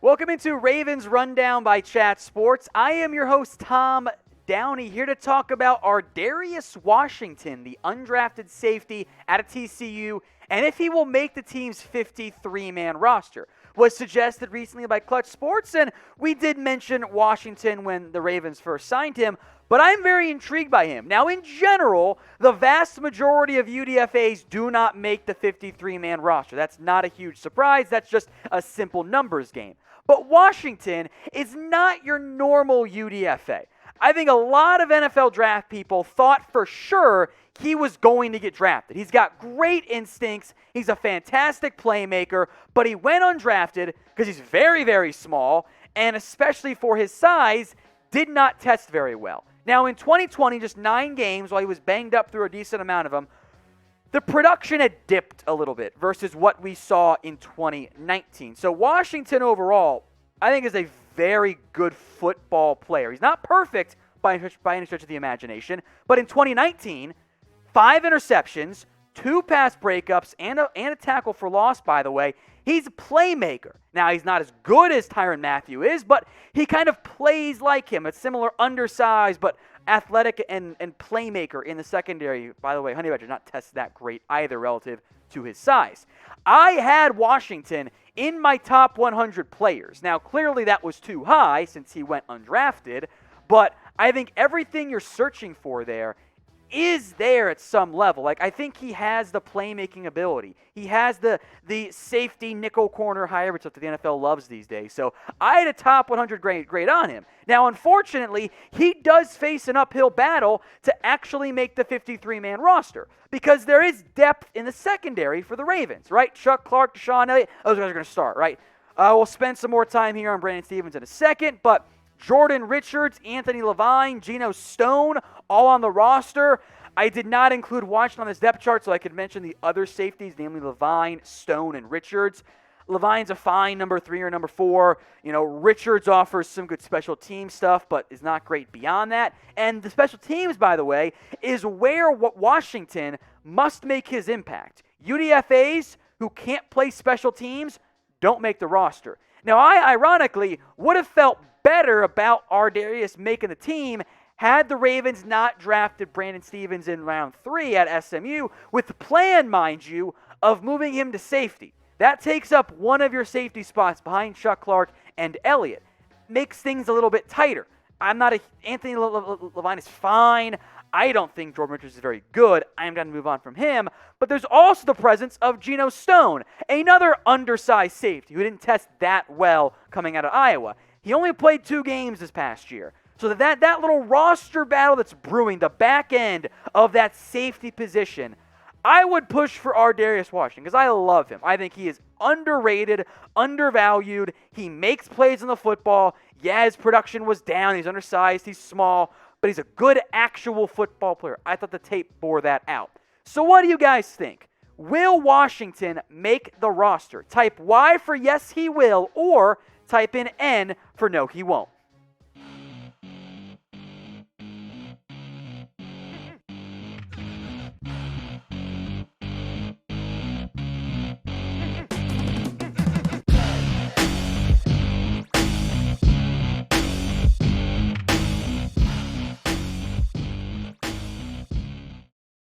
Welcome into Ravens Rundown by Chat Sports. I am your host, Tom Downey, here to talk about our Darius Washington, the undrafted safety out of TCU, and if he will make the team's 53-man roster. Was suggested recently by Clutch Sports, and we did mention Washington when the Ravens first signed him, but I'm very intrigued by him. Now, in general, the vast majority of UDFAs do not make the 53-man roster. That's not a huge surprise. That's just a simple numbers game. But Washington is not your normal UDFA. I think a lot of NFL draft people thought for sure he was going to get drafted. He's got great instincts. He's a fantastic playmaker, but he went undrafted because he's very, very small, and especially for his size, did not test very well. Now, in 2020, just 9 games, while he was banged up through a decent amount of them, the production had dipped a little bit versus what we saw in 2019. So Washington overall, I think, is a very good football player. He's not perfect by any stretch of the imagination, but in 2019, 5 interceptions, 2 pass breakups, and a tackle for loss, by the way. He's a playmaker. Now, he's not as good as Tyrann Mathieu is, but he kind of plays like him. A similar undersized, but athletic and playmaker in the secondary. By the way, Honey Badger not tested that great either relative to his size. I had Washington in my top 100 players. Now, clearly that was too high since he went undrafted, but I think everything you're searching for there is there at some level. Like, I think he has the playmaking ability. He has the safety nickel corner hybrid stuff that the NFL loves these days. So I had a top 100 grade on him. Now, unfortunately, he does face an uphill battle to actually make the 53-man roster because there is depth in the secondary for the Ravens, right? Chuck Clark, Deshaun Elliott, those guys are going to start, right? We'll spend some more time here on Brandon Stephens in a second, but Jordan Richards, Anthony Levine, Geno Stone, all on the roster. I did not include Washington on this depth chart so I could mention the other safeties, namely Levine, Stone, and Richards. Levine's a fine number 3 or number 4. You know, Richards offers some good special team stuff, but is not great beyond that. And the special teams, by the way, is where Washington must make his impact. UDFAs who can't play special teams don't make the roster. Now, I ironically would have felt better about our Darius making the team had the Ravens not drafted Brandon Stephens in round 3 at SMU with the plan, mind you, of moving him to safety. That takes up one of your safety spots behind Chuck Clark and Elliott. Makes things a little bit tighter. Anthony Levine is fine. I don't think Jordan Richards is very good. I'm going to move on from him. But there's also the presence of Geno Stone, another undersized safety who didn't test that well coming out of Iowa. He only played 2 games this past year. So that little roster battle that's brewing, the back end of that safety position, I would push for our Darius Washington because I love him. I think he is underrated, undervalued. He makes plays on the football. Yeah, his production was down. He's undersized. He's small. But he's a good actual football player. I thought the tape bore that out. So what do you guys think? Will Washington make the roster? Type Y for yes, he will, or type in N for no, he won't.